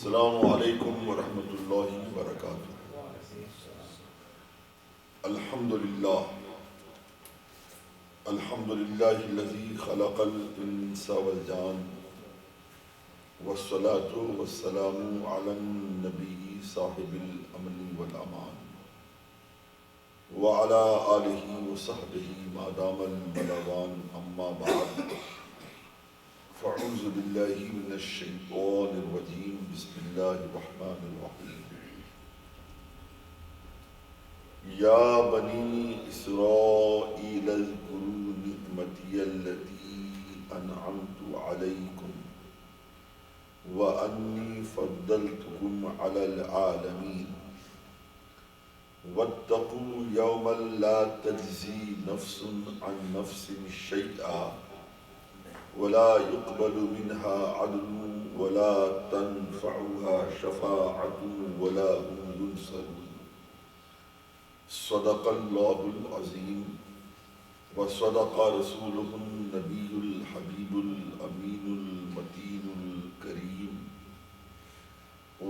السلام علیکم ورحمۃ اللہ وبرکاتہ۔ الحمد للہ الذی خلق الانس والجان والصلاة والسلام علی النبی صاحب الامن والامان وعلی آلہ وصحبہ ما دام البلغان، اما بعد فاعوذ باللہ من الشیطان الرجیم، بسم اللہ الرحمن الرحیم۔ یا بنی اسرائیل اذکروا نعمتی التي انعمت علیکم وانی فضلتکم علی العالمین واتقوا یوما لا تجزی نفس عن نفس شیئا ولا يقبل منها عدل ولا تنفعها شفاعة ولا هم ينصرون۔ صدق اللہ العظیم وصدق رسوله النبی الحبیب الامین المتین الکریم،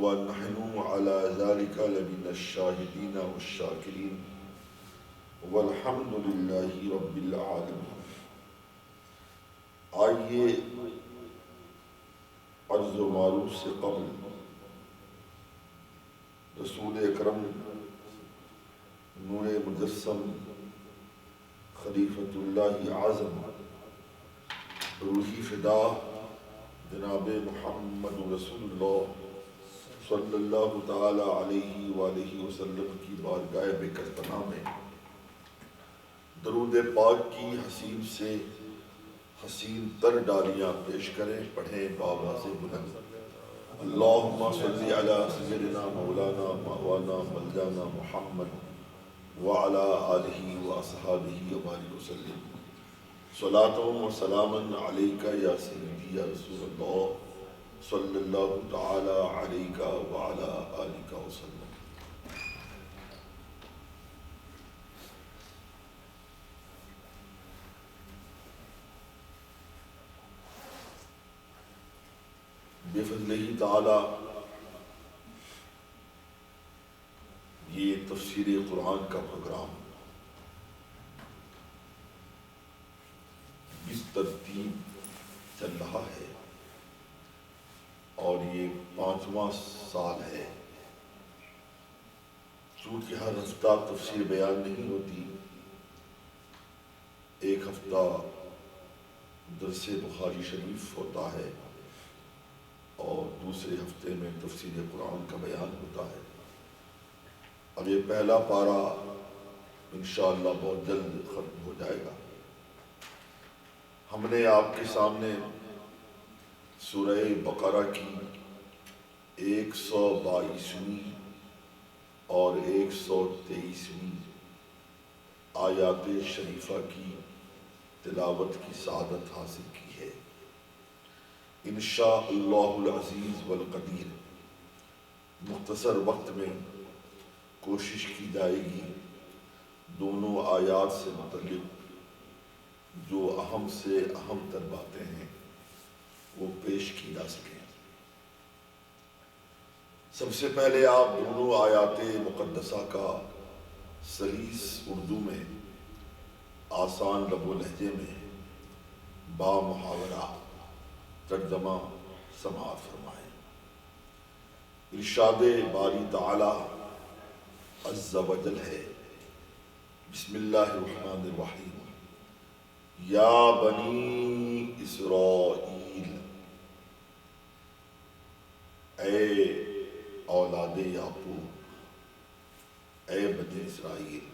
ونحن على ذلك لمن الشاہدین والشاکرین، والحمد للہ رب العالمین۔ آئیے عرض و معروف سے قبل رسول اکرم نور مجسم خلیفۃ اللہ اعظم روحی فدا جناب محمد رسول اللہ صلی اللہ تعالی علیہ وآلہ وسلم کی بارگاہ بکر پناہ میں درود پاک کی حسین سے حسین تر ڈالیاں پیش کریں، پڑھیں بآواز بلند۔ اللہم صلی علی سیدنا مولانا مولانا ملجانا محمد وعلی آلہ واصحابہ وبارک وسلم۔ صلاۃ و سلاما علیک یا سیدی یا رسول اللہ صلی اللہ تعالی علیک وعلی آلہ وسلم۔ بفضلہ تعالی یہ تفسیر قرآن کا پروگرام اس ترتیب چل رہا ہے اور یہ 5واں سال ہے۔ چونکہ ہر ہفتہ تفسیر بیان نہیں ہوتی، ایک ہفتہ درس بخاری شریف ہوتا ہے اور دوسرے ہفتے میں تفسیر قرآن کا بیان ہوتا ہے۔ اب یہ پہلا پارہ انشاءاللہ بہت جلد ختم ہو جائے گا۔ ہم نے آپ کے سامنے سورہ بقرہ کی 122ویں اور 123ویں آیات شریفہ کی تلاوت کی سعادت حاصل کی ہے۔ انشاءاللہ العزیز والقدیر مختصر وقت میں کوشش کی جائے گی دونوں آیات سے متعلق جو اہم سے اہم تر باتیں ہیں وہ پیش کی جا سکیں۔ سب سے پہلے آپ دونوں آیات مقدسہ کا سلیس اردو میں آسان لب و لہجے میں با محاورہ ترجمہ سماعت فرمائیں۔ ارشاد باری تعالی عز و جل ہے، بسم اللہ الرحمن الرحیم۔ یا بنی اسرائیل، اے اولاد یعقوب، اے بنی اسرائیل،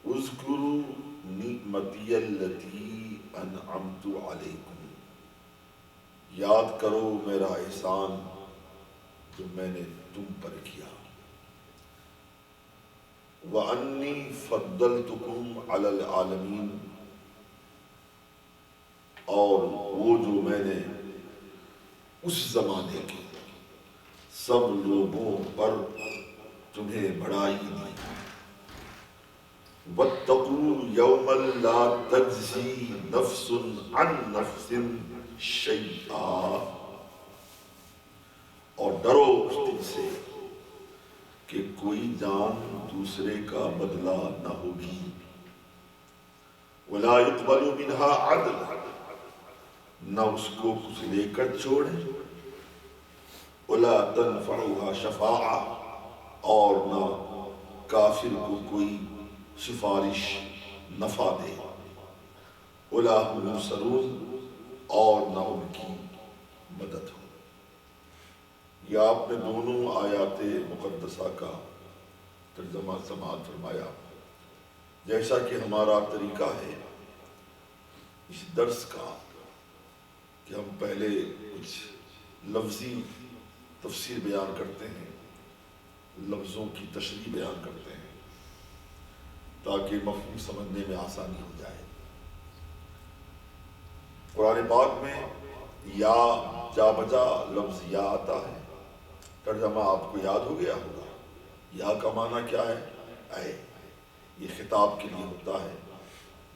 اذکروا نعمتی التی انعمت علیکم، یاد کرو میرا احسان جو میں نے تم پر کیا۔ وَأَنِّي فَضَّلْتُكُمْ عَلَى الْعَالَمِينَ، اور وہ جو میں نے اس زمانے کے سب لوگوں پر تمہیں بڑائی دی۔ وَاتَّقُوا يَوْمًا لَا تَجْزِي نَفْسٌ عَن نَفْسٍ شَيْئًا، اور ڈرو اس دن سے کہ کوئی جان دوسرے کا بدلہ نہ ہوگی. وَلَا يُقْبَلُ مِنْهَا عَدْلٌ، نہ اس کو کچھ لے کر چھوڑے. وَلَا تَنْفَعُهَا شَفَاعَةٌ، اور نہ کافر کو کوئی سفارش نفع دے. وَلَا هُمْ يُنصَرُونَ، اور نہ ان کی مدد ہو. یہ آپ نے دونوں آیات مقدسہ کا ترجمہ سماعت فرمایا. جیسا کہ ہمارا طریقہ ہے اس درس کا کہ ہم پہلے کچھ لفظی تفسیر بیان کرتے ہیں، لفظوں کی تشریح بیان کرتے ہیں تاکہ مفہوم سمجھنے میں آسانی ہو جائے. قرآن پاک میں یا جا بجا لفظ یا آتا ہے. ترجمہ آپ کو یاد ہو گیا ہوگا. یا کا معنی کیا ہے؟ اے. یہ خطاب کے لیے ہوتا ہے،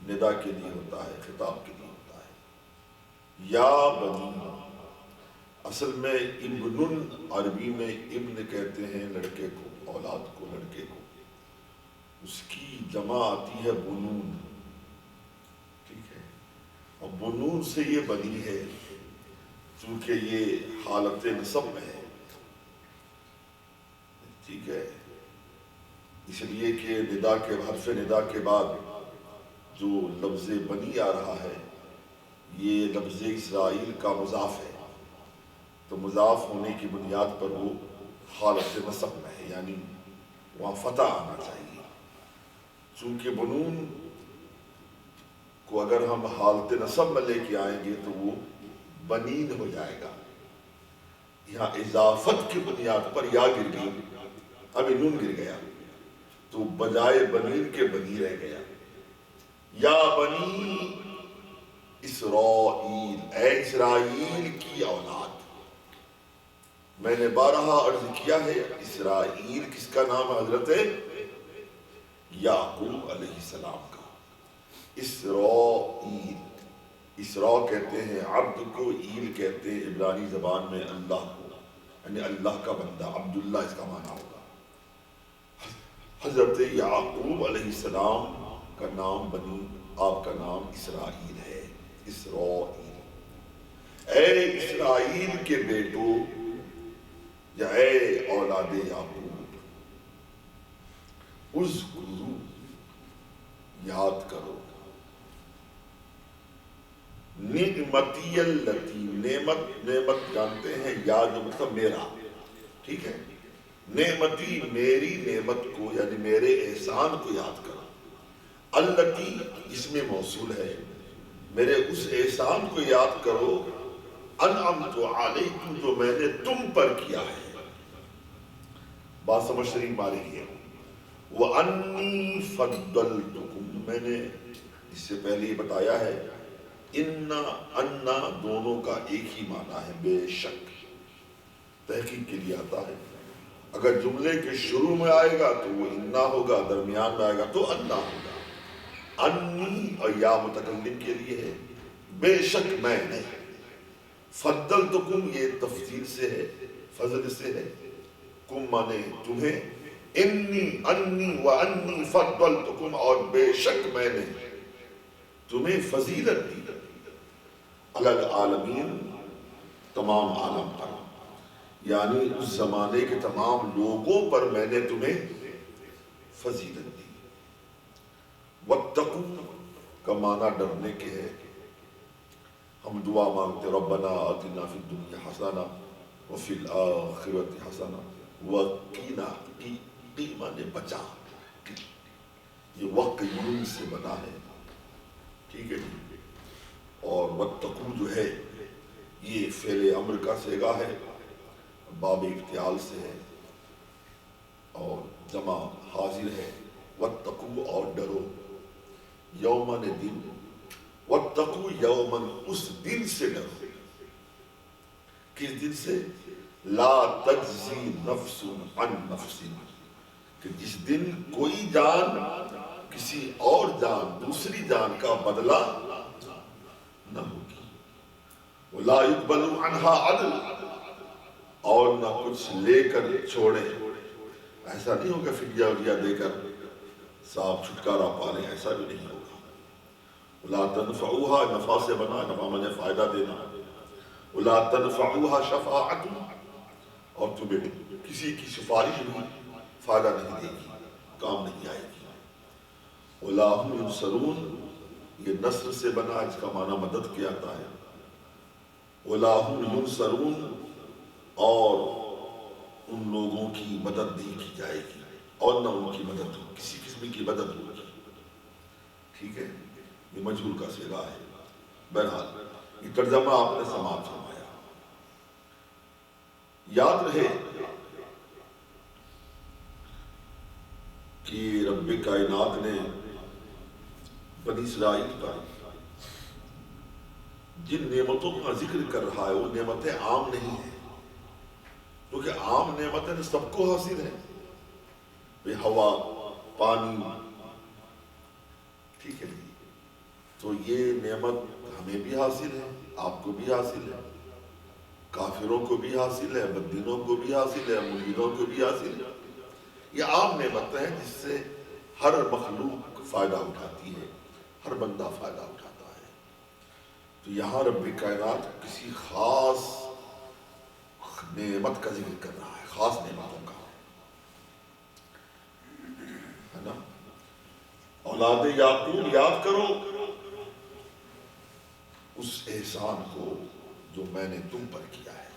ندا کے لیے ہوتا ہے، خطاب کے لیے ہوتا ہے. یا بنی، اصل میں ابن، عربی میں ابن کہتے ہیں لڑکے کو، اولاد کو، لڑکے کو. اس کی جمع آتی ہے بنون. ٹھیک ہے، اور بنون سے یہ بنی ہے چونکہ یہ حالت نسب میں ہے. ٹھیک ہے، اس لیے کہ ندا کے حرف ندا کے بعد جو لفظ بنی آ رہا ہے یہ لفظ اسرائیل کا مضاف ہے، تو مضاف ہونے کی بنیاد پر وہ حالت نسب میں ہے، یعنی وہاں فتح آنا چاہیے. چونکہ بنون کو اگر ہم حالت نسب میں لے کے آئیں گے تو وہ بنین ہو جائے گا. یہاں اضافت کی بنیاد پر یا گر گئی، ابھی نون گر گیا تو بجائے بنین کے بنی رہ گیا. یا بنی اسرائیل، اے اسرائیل کی اولاد. میں نے بارہا عرض کیا ہے اسرائیل کس کا نام ہے؟ حضرت یعقوب علیہ السلام کا. اسرائیل، اسراء کہتے ہیں عبد کو، ایل کہتے ہیں عبرانی زبان میں اللہ کو، یعنی اللہ کا بندہ. عبداللہ اس کا معنی ہوگا. حضرت یعقوب علیہ السلام کا نام بنی، آپ کا نام اسرائیل ہے. اسرائیل، اے اسرائیل کے بیٹو یا اے اولاد یعقوب، اذکروا، یاد کرو، نعمتی اللتی، نعمت جانتے ہیں، یاد مطلب میرا. ٹھیک ہے، نعمتی میری نعمت کو یعنی میرے احسان کو یاد کرو. اللتی اس میں موصول ہے، میرے اس احسان کو یاد کرو. انعمت علیکم، جو میں نے تم پر کیا ہے. بات سمجھ شریف ماری ہے. وَأَنِّي فَضَّلْتُكُمْ، میں نے اس سے پہلے یہ بتایا ہے انا دونوں کا ایک ہی معنی ہے، بے شک. تحقیق کے لیے آتا ہے. اگر جملے کے شروع میں آئے گا تو وہ انا ہوگا، درمیان میں آئے گا تو انا ہوگا. انی اور یا متکلم کے لیے ہے، بے شک میں نے. فضلتکم یہ تفضیل سے ہے، فضل سے ہے. کم مانے تمہیں، انی وانی فضلتکم، اور بے شک میں نے تمہیں فضیلت دی علی العالمین، تمام عالم پر، یعنی اس زمانے کے تمام لوگوں پر میں نے تمہیں فضیلت دی. واتقوا کا معنی ڈرنے کے ہے. ہم دعا مانگتے ربنا آتنا فی الدنیا حسنہ وفی الآخرۃ حسنہ وقنا، قی معنی بچا، یہ وقیون سے بنا ہے. ٹھیک ہے جی. اور واتقوا جو ہے یہ فعل امر کا صیغہ ہے، باب افتعال سے ہے اور جمع حاضر ہے. واتقوا، اور ڈرو، یومن دن، واتقوا یومن، اس دن سے ڈرو. کس دن سے؟ لا تجزی نفس عن نفس، کہ جس دن کوئی جان کسی اور جان، دوسری جان کا بدلہ نہ ہوگی. ولا يقبل عنها عدل، اور نہ کچھ لے کر چھوڑے. ایسا نہیں ہوگا فدیہ ودیہ دے کر صاحب چھٹکارا پالیں، ایسا بھی نہیں ہوگا. وَلَا تَنْفَعُوهَا، نفع سے بنا، نفع مانے فائدہ دینا. وَلَا تَنْفَعُوهَا شَفَاعَةٌ، اور تمہیں کسی کی سفارش بھی فائدہ نہیں دے گی، کام نہیں آئے گی. وَلَا هُمْ يُنْصَرُونَ، یہ نصر سے بنا، اس کا معنی مدد کیا آتا ہے. وَلَا هُمْ يُنْصَرُونَ، اور ان لوگوں کی مدد نہیں کی جائے گی، اور نہ ان کی مدد ہو، کسی قسم کی مدد ہوگی. ٹھیک ہے، یہ مجہول کا صیغہ ہے. بہرحال یہ ترجمہ آپ نے سماعت فرمایا. یاد رہے کہ رب کائنات نے بنی اسرائیل پر جن نعمتوں کا ذکر کر رہا ہے وہ نعمتیں عام نہیں ہیں، کیونکہ عام نعمتیں سب کو حاصل ہیں. بے ہوا، پانی، ٹھیک ہے جی. تو یہ نعمت ہمیں بھی حاصل ہے، آپ کو بھی حاصل ہے، کافروں کو بھی حاصل ہے، بددینوں کو بھی حاصل ہے، ملحدوں کو بھی حاصل ہے. یہ عام نعمتیں ہیں جس سے ہر مخلوق فائدہ اٹھاتی ہے، ہر بندہ فائدہ اٹھاتا ہے. تو یہاں رب کائنات کسی خاص نعمت کا ذکر کر رہا ہے، خاص نعمتوں کا ہے نا. اولاد یعقوب یاد کرو اس احسان کو جو میں نے تم پر کیا ہے.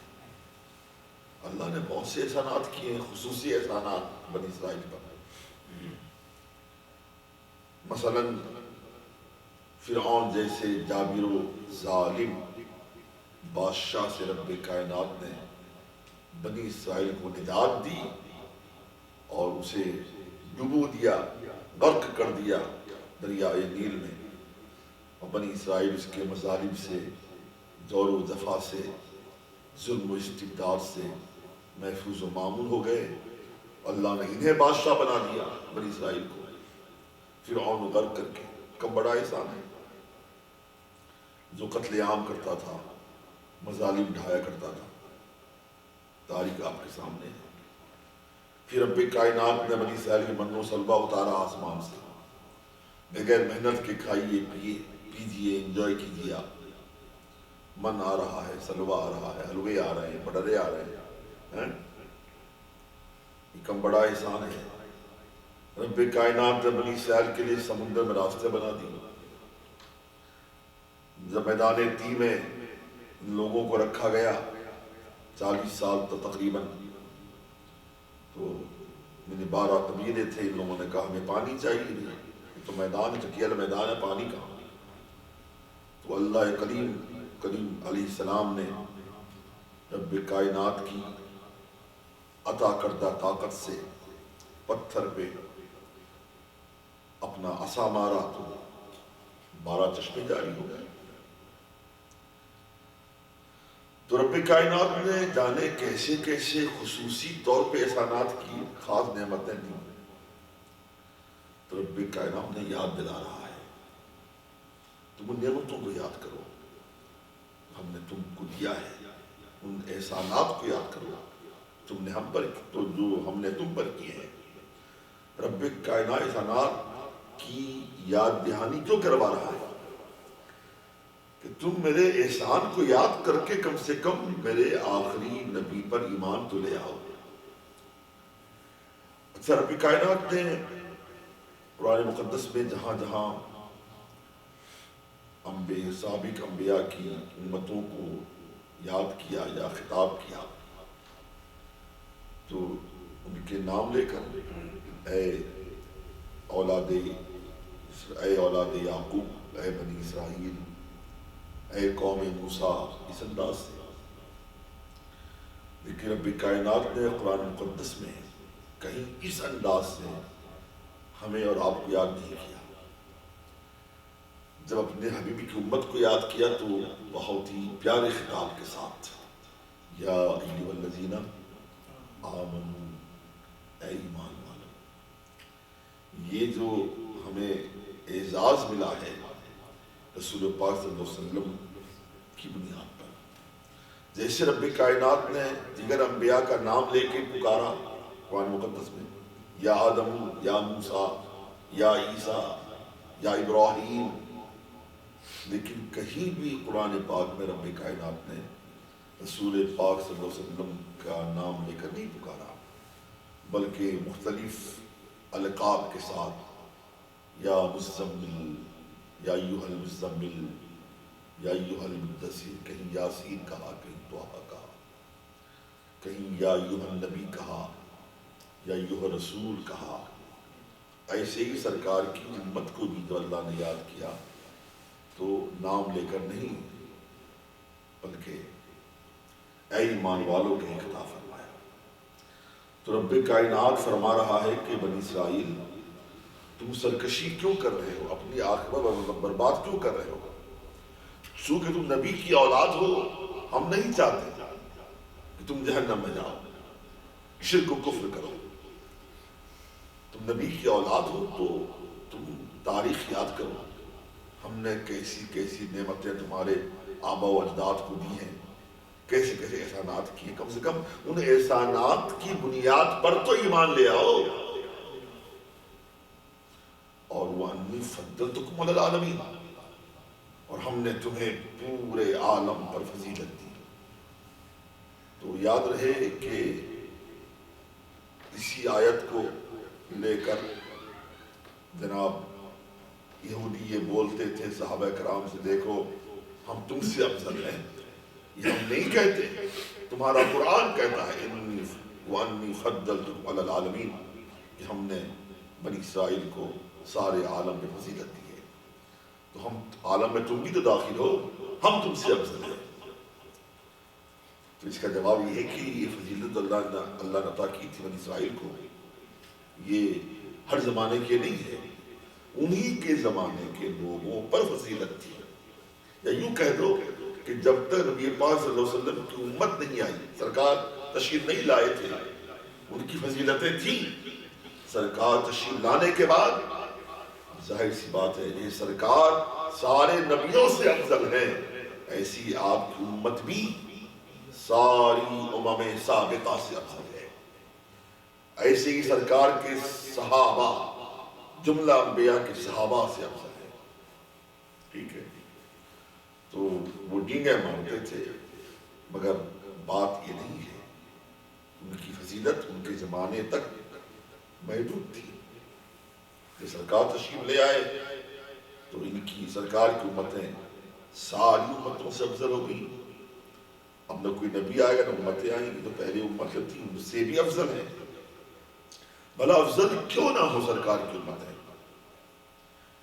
اللہ نے بہت سے احسانات کیے ہیں، خصوصی احسانات بنی اسرائیل پر. مثلا فرعون جیسے جابر و ظالم بادشاہ سے رب کائنات نے بنی اسرائیل کو نجات دی اور اسے ڈبو دیا، غرق کر دیا دریائے نیل میں. اور بنی اسرائیل اس کے مظالم سے، جور و جفا سے، ظلم و استبداد سے محفوظ و معمول ہو گئے. اللہ نے انہیں بادشاہ بنا دیا بنی اسرائیل کو، فرعون غرق کر کے. کب بڑا احسان ہے، جو قتل عام کرتا تھا، مظالم ڈھایا کرتا تھا. تاریخ آپ کے سامنے ہے. پھر رب کائنات نے بنی اسرائیل کے من و سلوہ اتارا آسمان سے، بغیر محنت کے کھائیے پیجیے انجوائے کیجیے. آپ من آ رہا ہے، سلوہ آ رہا ہے، حلوے آ رہے ہیں، بٹرے آ رہے ہیں. یہ کم بڑا احسان ہے. رب کائنات نے بنی اسرائیل کے لیے سمندر میں راستے بنا دی. جب میدان تی میں لوگوں کو رکھا گیا 40 سال تقریباً، تو 12 قبیلے تھے. ان لوگوں نے کہا ہمیں پانی چاہیے، یہ تو میدان چکیل میدان ہے، پانی کہاں. تو اللہ کریم علیہ السلام نے رب کائنات کی عطا کردہ طاقت سے پتھر پہ اپنا عصا مارا تو 12 چشمے جاری ہو گئے. تو رب کائنات نے جانے کیسے کیسے خصوصی طور پہ احسانات کی، خاص نعمتیں دی. تو رب کائنات نے یاد دلا رہا ہے، تم ان نعمتوں کو یاد کرو، ہم نے تم کو دیا ہے. ان احسانات کو یاد کرو تم نے ہم پر، تو جو ہم نے تم پر کیے ہیں. رب کائنات احسانات کی یاد دہانی کیوں کروا رہا ہے؟ کہ تم میرے احسان کو یاد کر کے کم سے کم میرے آخری نبی پر ایمان تو لے آؤ. اچھا، رب کائنات نے قرآن مقدس میں جہاں جہاں سابق انبیاء کی امتوں کو یاد کیا یا خطاب کیا تو ان کے نام لے کر اے اولاد یعقوب، اے بنی اسرائیل، اے قوم موسیٰ، اس انداز سے. لیکن رب کائنات نے قرآن مقدس میں کہیں اس انداز سے ہمیں اور آپ کو یاد نہیں کیا. جب اپنے حبیبی کی امت کو یاد کیا تو بہت ہی پیارے خطاب کے ساتھ، یا ایھا الذین آمنوا، اے ایمان والو. یہ جو ہمیں اعزاز ملا ہے رسول پاک صلی اللہ علیہ وسلم کی بنیاد پر، جیسے رب کائنات نے دیگر انبیاء کا نام لے کے پکارا قرآن مقدس میں، یا آدم، یا موسیٰ، یا عیسیٰ، یا ابراہیم، لیکن کہیں بھی قرآن پاک میں رب کائنات نے رسول پاک صلی اللہ علیہ وسلم کا نام لے کر نہیں پکارا، بلکہ مختلف القاب کے ساتھ، یا مزمل، یا ایھا المزمل، یا ایھا المدثر، کہیں یاسین کہا، کہیں طٰہٰ کہا، کہیں یا ایھا النبی کہا، یا ایھا رسول کہا۔ ایسے ہی سرکار کی امت کو بھی جو اللہ نے یاد کیا تو نام لے کر نہیں، بلکہ اے ایمان والوں کے خطاب فرمایا۔ تو رب کائنات فرما رہا ہے کہ بنی اسرائیل، تم سرکشی کیوں کر رہے ہو، اپنی عاقبت برباد کیوں کر رہے ہو؟ چونکہ تم نبی کی اولاد ہو، ہم نہیں چاہتے کہ تم جہنم میں جاؤ، شرک و کفر کرو۔ تم نبی کی اولاد ہو تو تم تاریخ یاد کرو، ہم نے کیسی کیسی نعمتیں تمہارے آبا و اجداد کو دی ہیں، کیسے کیسے احسانات کیے، کم سے کم ان احسانات کی بنیاد پر تو ایمان لے آؤ۔ اور وَأَنِّي فَضَّلْتُكُمْ عَلَى الْعَالَمِينَ، اور ہم نے تمہیں پورے عالم پر فضیلت دی۔ تو یاد رہے کہ اسی آیت کو لے کر جناب یہودی یہ بولتے تھے صحابہ کرام سے، دیکھو ہم تم سے افضل ہیں، یہ ہم نہیں کہتے، تمہارا قرآن کہتا ہے وَأَنِّي فَضَّلْتُكُمْ عَلَى الْعَالَمِينَ، کہ ہم نے بنی اسرائیل کو سارے عالم میں فضیلت دی ہے، تو ہم عالم میں تم بھی تو داخل ہو، ہم تم سے افضل ہیں۔ تو اس کا جواب یہ ہے کہ یہ فضیلت اللہ نے عطا کی تھی بنی اسرائیل کو، یہ ہر زمانے کے نہیں ہے، انہی کے زمانے کے لوگوں پر فضیلت تھی۔ یا یوں کہہ دو کہ جب تک نبی پاک صلی اللہ علیہ وسلم کی امت نہیں آئی، سرکار تشریف نہیں لائے تھے، ان کی فضیلتیں تھیں۔ سرکار تشریف لانے کے بعد ظاہر سی بات ہے یہ سرکار سارے نبیوں سے افضل ہیں، ایسی آپ کی امت بھی ساری امم سابقہ سے افضل ہے۔ ایسے ہی سرکار کے صحابہ جملہ انبیاء کے صحابہ سے افضل ہے، ٹھیک ہے۔ تو وہ ڈینگیں مانتے تھے، مگر بات یہ نہیں ہے، ان کی فضیلت ان کے زمانے تک محدود تھی۔ کہ سرکار تشریف لے آئے تو ان کی سرکار کی امتیں ساری امتوں سے افضل ہو گئی۔ اب نہ کوئی نبی آئے گا نہ امتیں آئیں گی، تو پہلے امتیں تھیں ان سے بھی افضل ہیں۔ بھلا افضل کیوں نہ ہو سرکار کی امتیں؟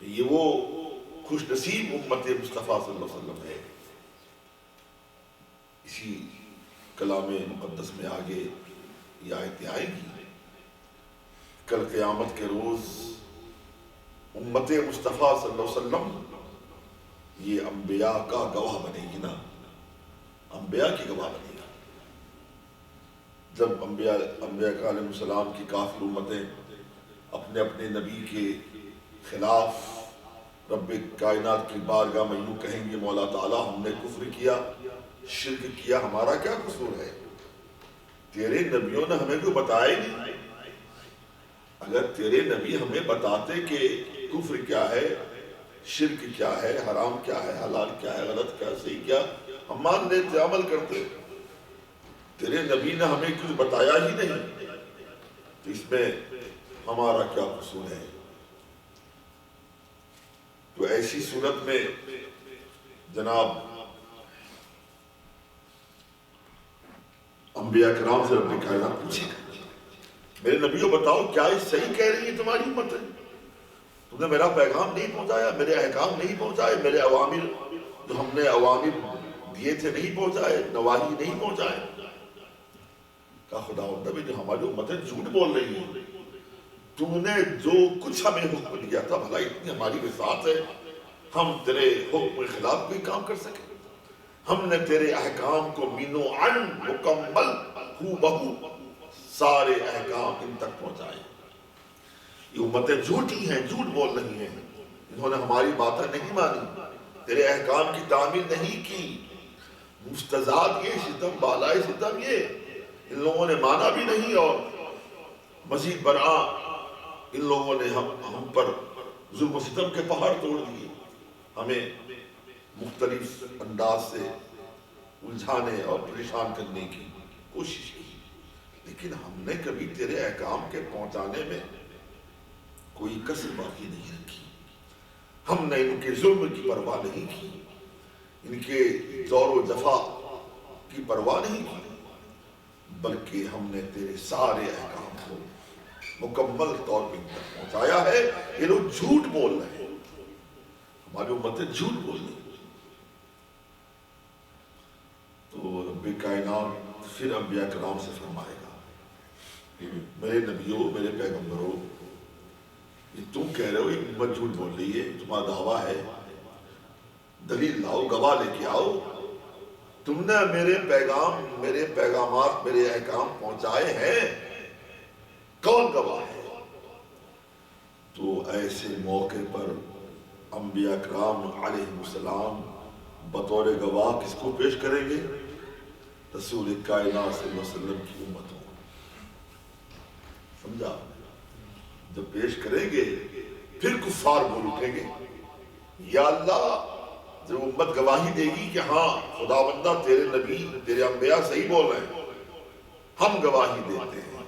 یہ وہ خوش نصیب امت مصطفیٰ صلی اللہ علیہ وسلم ہے۔ اسی کلام مقدس میں آگے یہ آیتیں آئیں گی، کل قیامت کے روز امت مصطفیٰ صلی اللہ علیہ وسلم یہ انبیاء کا گواہ بنے گی نا، انبیاء کی گواہ بنے گی۔ جب انبیاء کا علیہ السلام کی کافر امتیں اپنے اپنے نبی کے خلاف رب کائنات کی بارگاہ میں یوں کہیں گے، مولا تعالیٰ ہم نے کفر کیا، شرک کیا، ہمارا کیا قصور ہے؟ تیرے نبیوں نے ہمیں کوئی بتایا ہی نہیں۔ اگر تیرے نبی ہمیں بتاتے کہ کفر کیا ہے، شرک کیا ہے، حرام کیا ہے، حلال کیا ہے، غلط کیا ہے، صحیح کیا، ہم مان لیتے، عمل کرتے۔ تیرے نبی نے ہمیں کچھ بتایا ہی نہیں، تو اس میں ہمارا کیا قصور ہے؟ تو ایسی صورت میں جناب انبیاء کرام سے رب کائنات پوچھے گا، میرے نبیوں بتاؤ کیا یہ صحیح کہہ رہی ہے تمہاری امت ہے؟ تم نے میرا پیغام نہیں پہنچایا، میرے احکام نہیں پہنچائے، میرے اوامر جو ہم نے اوامر دیے تھے نہیں پہنچائے، نواہی نہیں پہنچائے۔ کہا خداوند جو ہماری امتیں جھوٹ بول رہی ہیں، تم نے جو کچھ ہمیں حکم دیا تھا، بھلا اتنی ہماری وسعت ہے ہم تیرے حکم کے خلاف کوئی کام کر سکیں؟ ہم نے تیرے احکام کو مینو عن مکمل ہو بہو سارے احکام ان تک پہنچائے۔ یہ امتیں جھوٹی ہیں، جھوٹ بول رہی ہیں، انہوں نے ہماری باتیں نہیں مانی، تیرے احکام کی تعمیل نہیں کی۔ مستزاد یہ ستم، بالائے ستم یہ ان لوگوں نے مانا بھی نہیں، اور مزید برآں ان لوگوں نے ہم پر ظلم و ستم کے پہاڑ توڑ دیے، ہمیں مختلف انداز سے الجھانے اور پریشان کرنے کی کوشش کی، لیکن ہم نے کبھی تیرے احکام کے پہنچانے میں کوئی کسر باقی نہیں رکھی۔ ہم نے ان کے ظلم کی پرواہ نہیں کی، ان کے دور و دفاع کی پرواہ نہیں کی، بلکہ ہم نے تیرے سارے احکام کو مکمل طور پر تک پہنچایا ہے۔ یہ لوگ جھوٹ بول رہے ہیں، ہماری امتیں جھوٹ بول رہی ہیں۔ تو رب کائنات پھر انبیاء کرام سے فرمائے گا، میرے نبیوں، میرے پیغمبروں، یہ تم کہہ رہے ہو یہ امت جھوٹ بول رہی ہے، تمہارا دعویٰ ہے، دلیل لاؤ، گواہ لے کے آؤ، تم نے میرے پیغام، میرے پیغامات، میرے احکام پہنچائے ہیں، کون گواہ ہے؟ تو ایسے موقع پر انبیاء کرام علیہ السلام بطور گواہ کس کو پیش کریں گے؟ رسول کائنات صلی اللہ علیہ وسلم کی امتوں، سمجھا؟ جب پیش کریں گے پھر کفار بول اٹھیں گے، یا اللہ، جب امت گواہی دے گی کہ ہاں خداوندہ تیرے نبی، تیرے انبیاء صحیح بول رہے ہیں، ہم گواہی دیتے ہیں،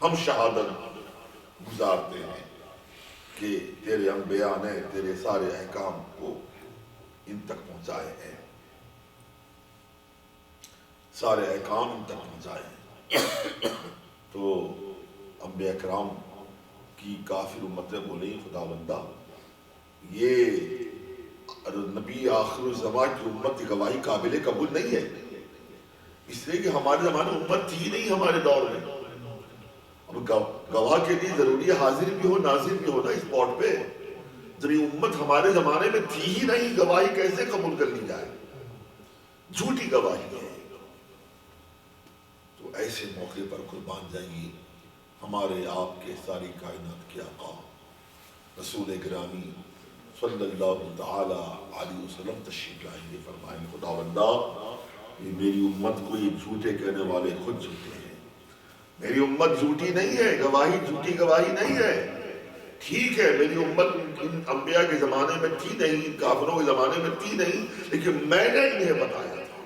ہم شہادت گزارتے ہیں کہ تیرے انبیاء نے تیرے سارے احکام کو ان تک پہنچائے ہیں، سارے احکام ان تک پہنچائے ہیں۔ تو انبیاء کرام کی کافر امتیں بولیں، خداوندہ یہ نبی آخر الزمان کی امت کی گواہی قابل قبول نہیں ہے، اس لیے کہ ہمارے زمانے میں امت تھی نہیں، ہمارے دور میں۔ اب گواہ کے لیے ضروری ہے حاضر بھی ہو، ناظر بھی ہو نا اسپاٹ پہ۔ جب یہ امت ہمارے زمانے میں تھی ہی نہیں، گواہی کیسے قبول کر لی جائے؟ جھوٹی گواہی ہے۔ تو ایسے موقع پر قربان جائیے، ہمارے آپ کے ساری کائنات کے آقا رسول گرامی صلی اللہ تعالی علیہ وسلم تشریف لائیں گے، فرمائیں خداوندہ یہ میری امت کو یہ جھوٹے کہنے والے خود جھوٹے ہیں، میری امت جھوٹی نہیں ہے، گواہی جھوٹی گواہی نہیں ہے۔ ٹھیک ہے میری امت ان انبیاء کے زمانے میں تھی نہیں، ان کافروں کے زمانے میں تھی نہیں، لیکن میں نے انہیں بتایا تھا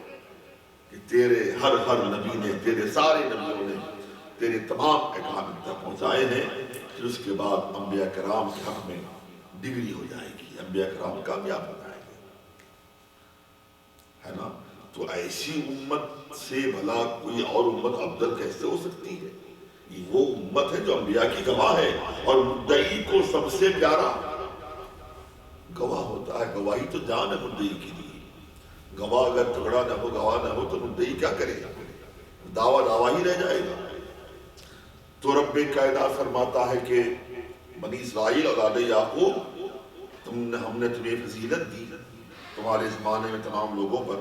کہ تیرے ہر نبی نے، تیرے سارے نبیوں نے تیرے تمام احکام تک پہنچائے ہیں۔ پھر اس کے بعد انبیاء کرام کے حق میں ڈگری ہو جائے گی، انبیاء کرام کامیاب ہو جائیں گے، ہے نا؟ تو ایسی امت سے بھلا کوئی اور امت افضل کیسے ہو سکتی ہے؟ یہ وہ امت ہے جو انبیاء کی گواہ ہے، اور مدعی کو سب سے پیارا گواہ ہوتا ہے۔ گواہی تو جان ہے مدعی کے لیے، گواہ اگر تگڑا نہ ہو، گواہ نہ ہو تو مدعی کیا کرے گا؟ دعویٰ ہی رہ جائے گا۔ تو رب کائنات فرماتا ہے کہ بنی اسرائیل اولاد یعقوب، ہم نے تمہیں فضیلت دی، تمہارے زمانے میں تمام لوگوں پر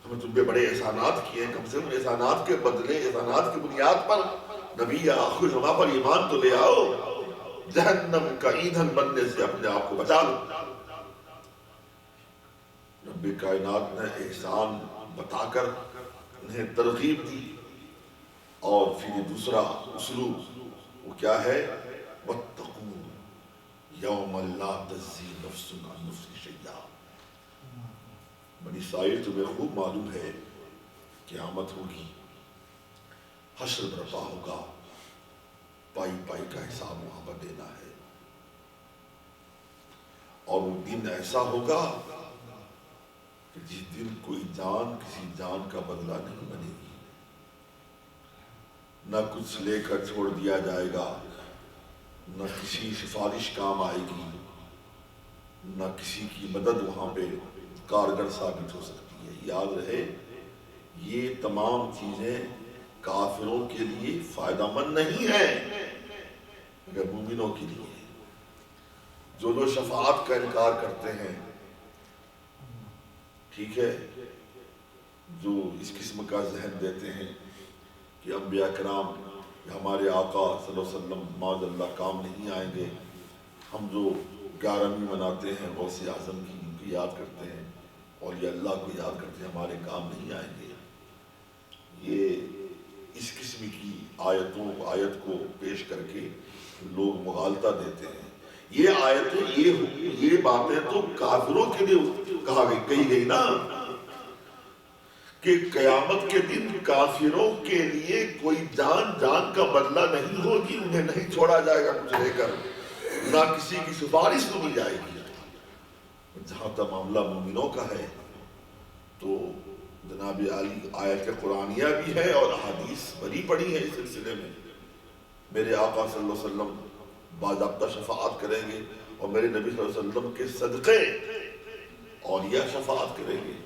ہمیں تم پہ بڑے احسانات کیے ہیں، کم سے کم احسانات کے بدلے، احسانات کی بنیاد پر نبی آخر زمان پر ایمان تو لے آؤ، جہنم کا ایندھن بننے سے اپنے آپ کو بچا لو۔ رب کائنات نے احسان بتا کر انہیں ترغیب دی، اور پھر یہ دوسرا اسلوب وہ کیا ہے؟ وَاتَّقُوا يَوْمَ لَا تَجْزِي نَفْسٌ عَن نَفْسٍ شَيْئًا۔ بنی اسرائیل تمہیں خوب معلوم ہے قیامت ہوگی، حشر برپا ہوگا، پائی پائی کا حساب وہاں پر دینا ہے، اور وہ دن ایسا ہوگا کہ جس دن کوئی جان کسی جان کا بدلہ نہیں بنے گی، نہ کچھ لے کر چھوڑ دیا جائے گا، نہ کسی سفارش کام آئے گی، نہ کسی کی مدد وہاں پہ کارگر ثابت ہو سکتی ہے۔ یاد رہے یہ تمام چیزیں کافروں کے لیے فائدہ مند نہیں ہیں، مگر مومنوں کے لیے۔ جو شفاعت کا انکار کرتے ہیں، ٹھیک ہے، جو اس قسم کا ذہن دیتے ہیں کہ انبیاء کرام ہمارے آقا صلی اللہ علیہ وسلم معاذ اللہ کام نہیں آئیں گے، ہم جو 11ویں مناتے ہیں غوث اعظم کی، ان کی یاد کرتے ہیں، اور یہ اللہ کو یاد کرتے ہمارے کام نہیں آئیں گے. یہ اس قسم کی آیت کو پیش کر کے لوگ مغالطہ دیتے ہیں. یہ آیتیں یہ باتیں تو کافروں کے لیے کہی گئی نا کہ قیامت کے دن کافروں کے لیے کوئی جان کا بدلہ نہیں ہوگی، انہیں نہیں چھوڑا جائے گا کچھ لے کر، نہ کسی کی سفارش سنی جائے گی. جہاں تک معاملہ مومنوں کا ہے تو جناب علی آیت قرآنیہ بھی ہے اور احادیث بڑی پڑی ہے اس سلسلے میں. میرے آقا صلی اللہ علیہ وسلم باضابطہ شفاعت کریں گے اور میرے نبی صلی اللہ علیہ وسلم کے صدقے اولیاء شفاعت کریں گے،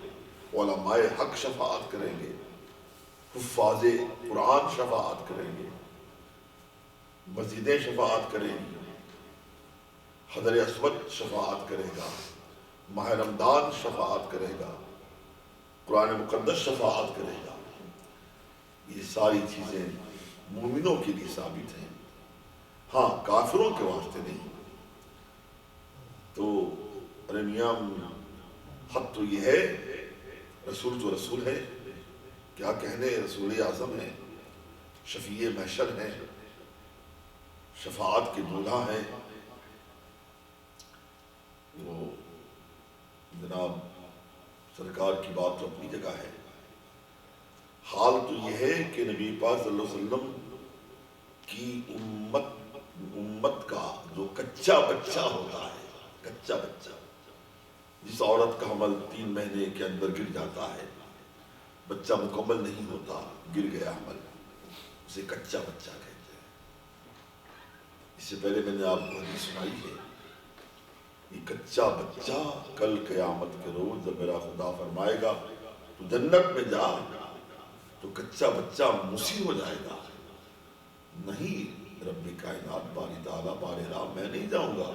علماء حق شفاعت کریں گے، حفاظ قرآن شفاعت کریں گے، مسجدیں شفاعت کریں گی، حجر اسود شفاعت کرے گا، ماہ رمضان شفاعت کرے گا، قرآن مقدس شفاعت کرے گا. یہ ساری چیزیں مومنوں کے لیے ثابت ہیں، ہاں کافروں کے واسطے نہیں. تو میاں حق تو یہ ہے، رسول تو رسول ہے، کیا کہنے، رسول اعظم ہے، شفیع محشر ہے، شفاعت کے دولہا ہیں. وہ جناب سرکار کی بات تو اپنی جگہ ہے. حال تو یہ ہے کہ نبی پاک صلی اللہ علیہ وسلم کی امت کا جو کچا بچہ ہوتا ہے، کچا بچہ، جس عورت کا حمل 3 مہینے کے اندر گر جاتا ہے، بچہ مکمل نہیں ہوتا، گر گیا حمل، اسے کچا بچہ کہتے ہیں. اس سے پہلے میں نے آپ کو حدیث سنائی ہے، یہ کچا بچہ کل قیامت کے روز جب میرا خدا فرمائے گا تو جنت میں جا، تو کچا بچہ مسیح ہو جائے گا. نہیں رب کائنات باری تعالیٰ بارے راہ میں نہیں جاؤں گا،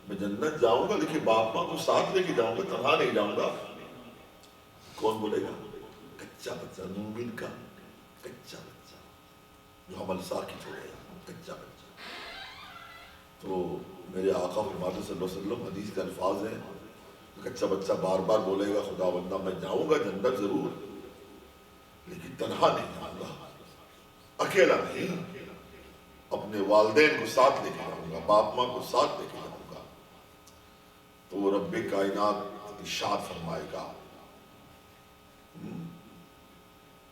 میں جنت جاؤں گا لیکن باپ ماں کو ساتھ لے کے جاؤں گا، تنہا نہیں جاؤں گا. کون بولے گا؟ کچا بچہ، مومن کا کچا بچہ جو حمل ساکت ہو گیا، کچا بچہ. تو میرے آقا فرماتے صلی اللہ علیہ وسلم، حدیث کے الفاظ ہیں، کچا بچہ بار بار بولے گا خدا بندہ میں جاؤں گا جنت ضرور، لیکن تنہا نہیں جاؤں گا، اکیلا نہیں، اپنے والدین کو ساتھ لے کے جاؤں گا، باپ ماں کو ساتھ لے کے جاؤں گا. تو رب کائنات ارشاد فرمائے گا،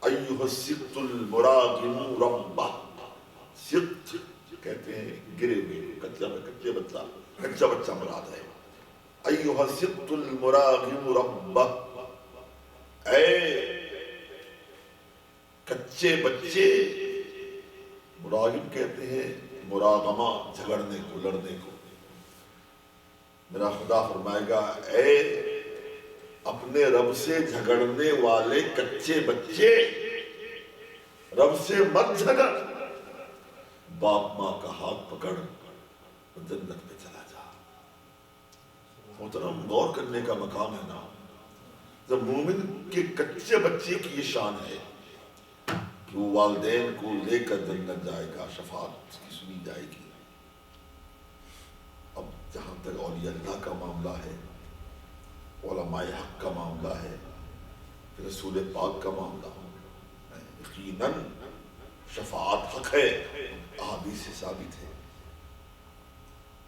ایھا السبط المراغم ربہ. سبط کہتے ہیں گرے ہوئے، کچا بچہ مراد ہے. ایھا السبط المراغم ربہ، اے کچے بچے، مراغم کہتے ہیں مراغمہ، جھگڑنے کو، لڑنے کو. میرا خدا فرمائے گا، اے اپنے رب سے جھگڑنے والے کچے بچے، رب سے مت جھگڑ، باپ ماں کا ہاتھ پکڑ اور جنت میں چلا جا. محترم غور کرنے کا مقام ہے نا، جب مومن کے کچے بچے کی یہ شان ہے کہ وہ والدین کو لے کر جنت جائے گا، شفاعت کی سنی جائے گی. اب جہاں تک اولیاء اللہ کا معاملہ ہے، علماء حق کا معاملہ ہے، رسول پاک کا معاملہ ہے، یقیناً شفاعت حق ہے، احادیث سے ثابت ہے.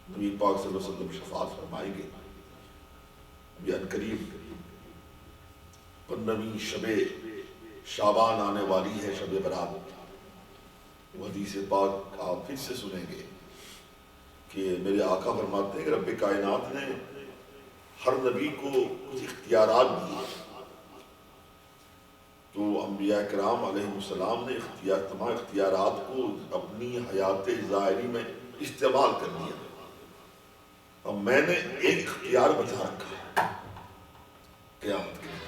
نبی پاک صلی اللہ علیہ وسلم شفاعت فرمائیں گے. ابھی عنقریب 15ویں شب شعبان آنے والی ہے، شب برات. وہ حدیث پاک آپ پھر سے سنیں گے کہ میرے آقا فرماتے ہیں کہ رب کائنات نے ہر نبی کو کچھ اختیارات دیے، تو انبیاء کرام علیہ السلام نے تمام اختیارات کو اپنی حیات ظاہری میں استعمال کر لیا. اور میں نے ایک اختیار بچا رکھا ہے قیامت کے لیے.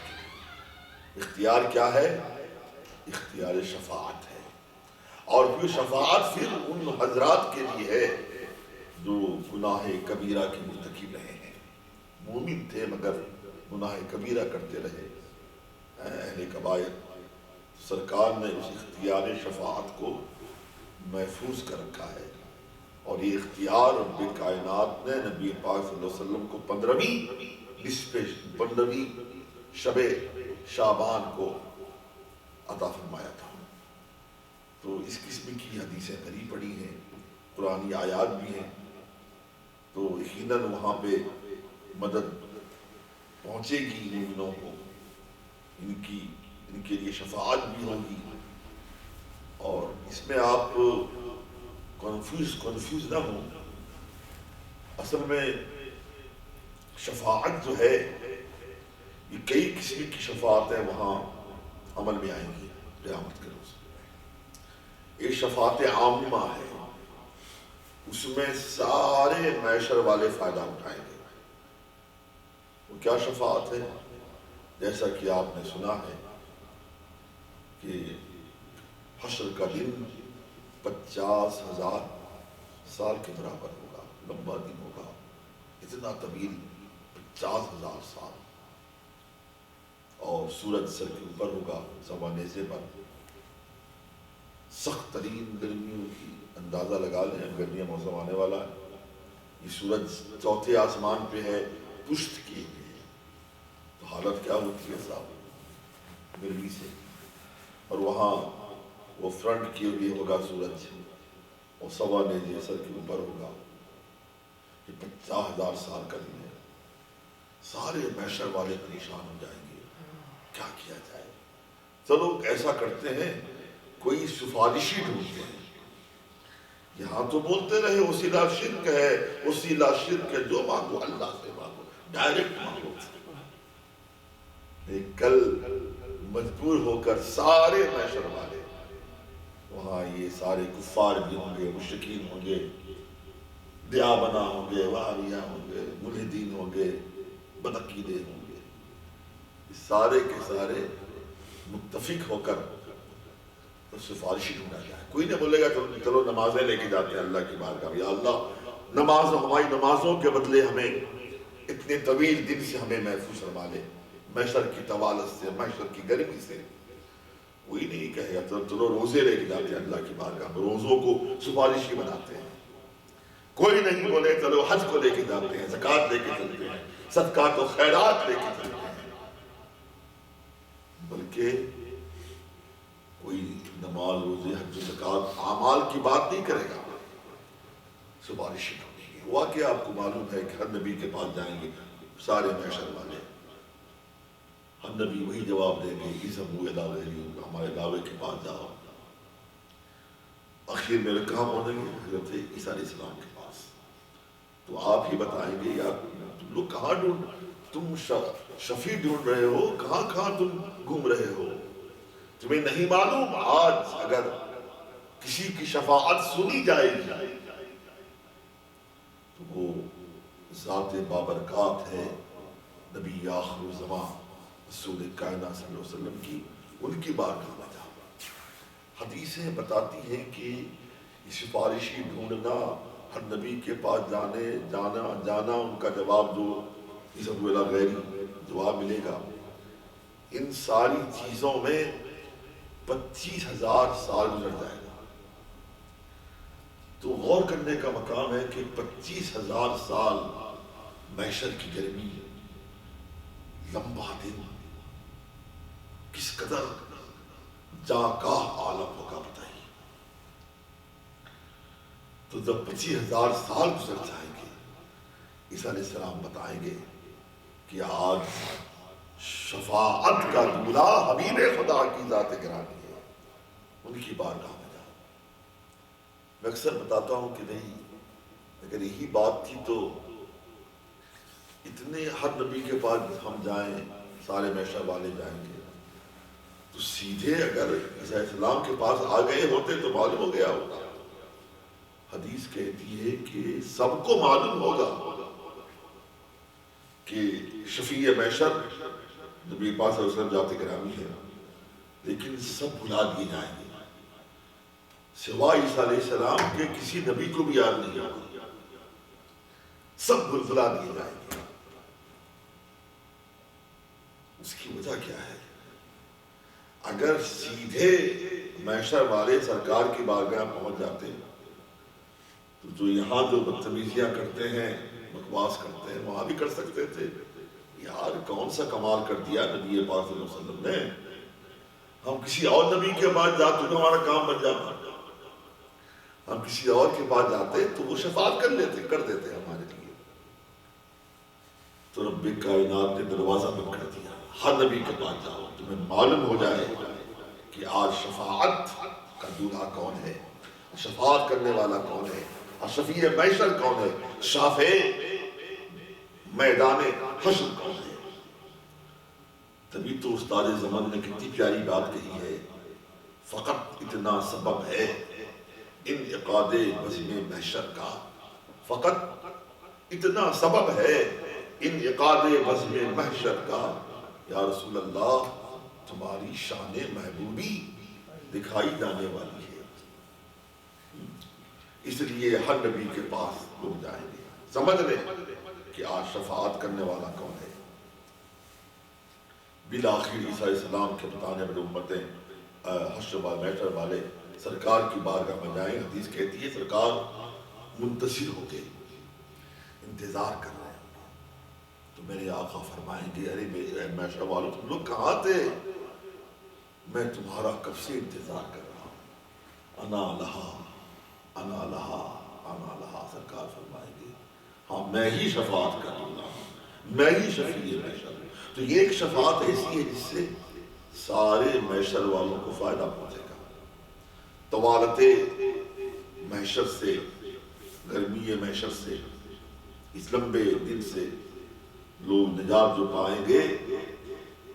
اختیار کیا ہے؟ اختیار شفاعت ہے. اور پھر شفاعت پھر ان حضرات کے لیے ہے جو گناہ کبیرہ کی مرتکب رہے ہیں، مومن تھے مگر گناہ کبیرہ کرتے رہے، اہل کبائر. سرکار نے اس اختیار شفاعت کو محفوظ کر رکھا ہے. اور یہ اختیار رب کائنات نے نبی پاک صلی اللہ علیہ وسلم کو 15ویں شب شعبان کو عطا فرمایا تھا۔ تو اس قسم کی حدیثیں بھری پڑی ہیں، قرآنی آیات بھی ہیں، تو یقیناً وہاں پہ مدد پہنچے گی مومنوں کو، ان کے لیے شفاعت بھی ہوگی۔ اور اس میں آپ کنفیوز نہ ہوں، اصل میں شفاعت جو ہے یہ کئی قسم کی شفاعتیں وہاں عمل میں آئیں گی قیامت کے روز۔ ایک شفاعت عامہ ہے، اس میں سارے معاشر والے فائدہ اٹھائیں گے۔ وہ کیا شفاعت ہے؟ جیسا کہ آپ نے سنا ہے کہ حشر کا دن 50,000 سال کے برابر ہوگا، لمبا دن ہوگا، اتنا طویل 50,000 سال، اور سورج سر کے اوپر ہوگا، سوا نیزے پر، سخت ترین گرمیوں کی اندازہ لگا لیں، گرمیاں موسم آنے والا ہے، یہ سورج چوتھے آسمان پہ ہے، پشت کیے ہوئے ہے، تو حالت کیا ہوتی ہے صاحب گرمی سے، اور وہاں وہ فرنٹ کیے ہوئے ہوگا سورج، اور سوا نیزے سر کے اوپر ہوگا، یہ 50,000 سال کا دن ہے۔ سارے محشر والے پریشان ہو جائیں گے، کیا کیا جائے؟ چلو ایسا کرتے ہیں، کوئی سفارشی ڈھونڈتے ہیں۔ یہاں تو بولتے رہے وسیلہ شرک ہے، وسیلہ شرک ہے، جو مانگو اللہ سے مانگو، ڈائریکٹ مانگو۔ کل مجبور ہو کر سارے محشر والے، وہاں یہ سارے کفار بھی ہوں گے، مشرکین ہوں گے، دیابنا ہوں گے، وہابیہ ہوں گے، ملحدین ہوں گے، بدعقیدے ہوں گے، سارے کے سارے متفق ہو کر تو سفارشی ڈھونڈا جائے۔ کوئی نہ بولے گا چلو نمازیں لے کے جاتے ہیں اللہ کی بارگاہ میں، یا اللہ نماز، ہماری نمازوں کے بدلے ہمیں اتنے طویل دن سے ہمیں محفوظ فرما لے، محشر کی طوالت سے، محشر کی گرمی سے۔ کوئی نہیں کہے گا چلو روزے لے کے جاتے ہیں اللہ کی بارگاہ میں، روزوں کو سفارشی بناتے ہیں۔ کوئی نہیں بولے چلو حج کو لے کے جاتے ہیں، زکوٰۃ لے کے چلتے ہیں، صدقات و خیرات لے کے چلتے ہیں، بلکہ کوئی نماز، روزے، حج و زکوٰۃ اعمال کی بات نہیں کرے گا، سفارشی ڈھونڈیں گے۔ واقعہ آپ کو معلوم ہے کہ ہر نبی کے پاس جائیں گے سارے محشر والے، ہر نبی وہی جواب دیں گے، ہمارے دعوے کے پاس جاؤ۔ آخر میں کہاں پہنچیں گے؟ حضرت عیسیٰ علیہ السلام کے پاس۔ تو آپ ہی بتائیں گے یار تم لوگ کہاں تم شفیع ڈھونڈ رہے ہو، کہاں تم گھوم رہے ہو؟ تمہیں نہیں معلوم آج اگر کسی کی شفاعت سنی جائے گی تو وہ ذات بابرکات ہے نبی آخر الزمان رسول کائنات صلی اللہ علیہ وسلم کی، ان کی بارگاہ میں جاؤ۔ حدیثیں بتاتی ہیں کہ یہ سفارشی ڈھونڈنا، ہر نبی کے پاس جانا ان کا جواب جو اس غیری جواب ملے گا، ان ساری چیزوں میں 25,000 سال گزر جائے گا۔ تو غور کرنے کا مقام ہے کہ 25,000 سال محشر کی گرمی، لمبا دن، کس قدر جاگاہ عالم ہوگا بتائیے۔ تو جب 25,000 سال گزر جائیں گے، عیسیٰ علیہ السلام بتائیں گے کہ آج شفاعت کا دولہ حبیب خدا کی ذات گرامی ہے، ان کی بارگاہ میں جاؤ۔ میں اکثر بتاتا ہوں کہ نہیں، اگر یہی بات تھی تو اتنے ہر نبی کے پاس ہم جائیں، سارے محشر والے جائیں گے، تو سیدھے اگر عیسیٰ علیہ السلام کے پاس آ گئے ہوتے تو معلوم ہو گیا ہوتا۔ حدیث کہتی ہے کہ سب کو معلوم ہوگا کہ شفیع محشر نبی پاک صلی اللہ علیہ وسلم ذات گرامی ہے، لیکن سب بھلا دیے جائیں گے، سوائے عیسیٰ علیہ السلام کے کسی نبی کو بھی یاد نہیں ہوگا، سب بھلا دیے جائیں گے۔ اس کی وجہ کیا ہے؟ اگر سیدھے محشر والے سرکار کی بارگاہ پہنچ جاتے تو جو یہاں جو بدتمیزیاں کرتے ہیں، بکواس کرتے ہیں، وہاں بھی کر سکتے تھے۔ یار کون سا کمال کر دیا نبی پاک صلی اللہ علیہ وسلم نے. ہم کسی اور نبی کے پاس جاتے تو ہمارا کام بن جاتا. ہم کسی اور کے پاس جاتے تو وہ شفاعت کر دیتے ہمارے لیے. تو رب کائنات نے دروازہ بند کر دیا. ہر نبی کے پاس جاؤ تمہیں معلوم ہو جائے کہ آج شفاعت کا دولہا کون ہے, شفاعت کرنے والا کون ہے, اور شفیع محشر کون ہے, شافع میدان حشر کون ہے. تبھی تو استاد زمان نے کتنی پیاری بات کہی ہے, فقط اتنا سبب ہے انعقاد بزم محشر کا, فقط اتنا سبب ہے انعقاد بزم محشر کا. یا رسول اللہ تمہاری شان محبوبی دکھائی جانے والی ہے, اس لیے ہر نبی کے پاس لوگ جائیں گے. سمجھ لیں کہ آج شفاعت کرنے والا کون ہے. بالآخر عیسیٰ علیہ السلام کے بتانے پر امتیں حشر محشر والے سرکار کی بارگاہ میں جائیں. حدیث کہتی ہے سرکار منتظر ہو کے انتظار کر رہے ہیں, تو میرے آقا فرمائیں گے ارے محشر والوں تم لوگ کہاں تھے, میں تمہارا کب سے انتظار کر رہا ہوں. انا لہا انا لہا انا لہا. سرکار فرمائیں گے ہاں میں ہی شفاعت کر رہا ہوں, میں ہی شفیع محشر. تو یہ ایک شفاعت ایسی ہے جس سے سارے محشر والوں کو فائدہ پہنچے گا. طوالت محشر سے, گرمی محشر سے, اس لمبے دن سے لوگ نجات جو پائیں گے,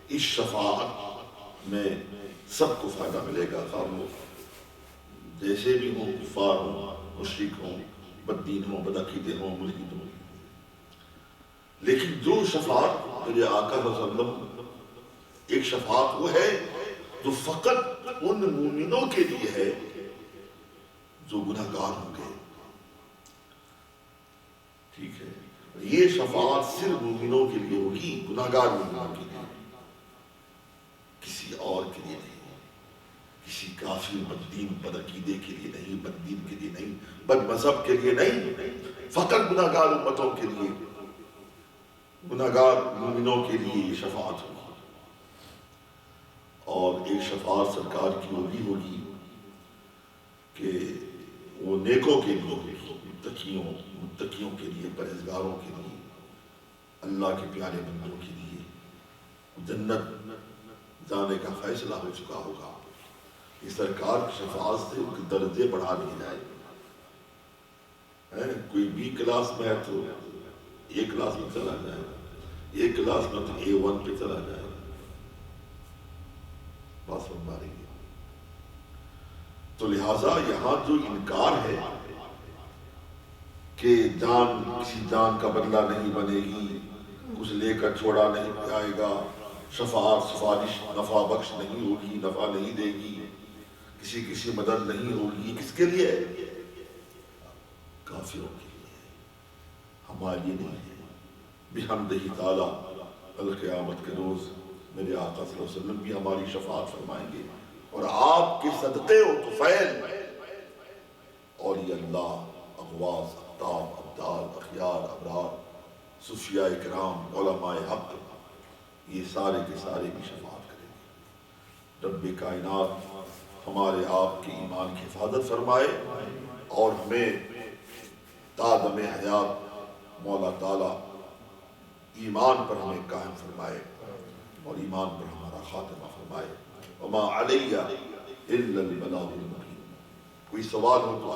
اس شفاعت میں سب کو فائدہ ملے گا. خواہ جیسے بھی ہوں, کفار ہوں, مشرک ہوں, بددین ہوں, بدعقیدے ہوں, ملحد ہوں. لیکن جو شفاعت میرے آقا صلی اللہ علیہ وسلم, ایک شفاعت وہ ہے جو فقط ان مومنوں کے لیے ہے جو گناہگار ہوں گے. ٹھیک ہے, یہ شفاعت صرف مومنوں کے لیے ہوگی, گناہگار مومنوں کے لیے, کسی اور کے لیے نہیں, کسی کافر بددین بدعقیدے کے لیے نہیں, بددین کے لیے نہیں, بد مذہب کے لیے نہیں, فقط گناہگار امتوں کے لیے, گناہگار مومنوں کے لیے یہ شفاعت ہوگی. اور ایک شفاعت سرکار کی ہوگی کہ وہ نیکوں کے لیے ہوگی, متقیوں کے لیے, پرہیزگاروں کے لیے, اللہ کے پیارے بندوں کے لیے. جنت جانے کا فیصلہ ہو چکا ہوگا. یہ سرکار کی شفاعت سے ان کے درجے بڑھا دیے جائے. کوئی بی کلاس میں ہے تو اے کلاس میں چلا جائے, اے کلاس میں تو A1 پہ چلا جائے. بات سن پا رہی ہے. تو لہٰذا یہاں جو انکار ہے کہ جان کسی جان کا بدلہ نہیں بنے گی, کچھ لے کر چھوڑا نہیں جائے گا, شفاعت سفارش نفع بخش نہیں ہوگی, نفع نہیں دے گی, کسی مدد نہیں ہوگی, کس کے لیے؟ کافروں کے لیے, ہمارے لیے نہیں ہے. بحمدہ تعالیٰ القیامت کے روز میرے آقا صلی اللہ علیہ وسلم بھی ہماری شفاعت فرمائیں گے, اور آپ کے صدقے و طفیل اولیاء اللہ, اغواث, اقطاب, ابدال, اخیار, ابرار, صوفیاء کرام, علماء حق, یہ سارے کے سارے بھی شفاعت کریں گے. رب کائنات ہمارے آپ کے ایمان کی حفاظت فرمائے, اور ہمیں تا دم حیات مولا تعالیٰ ایمان پر ہمیں قائم فرمائے, اور ایمان پر ہمارا خاتمہ فرمائے. وما علیہ الا البلاغ المبین. کوئی سوال ہو تو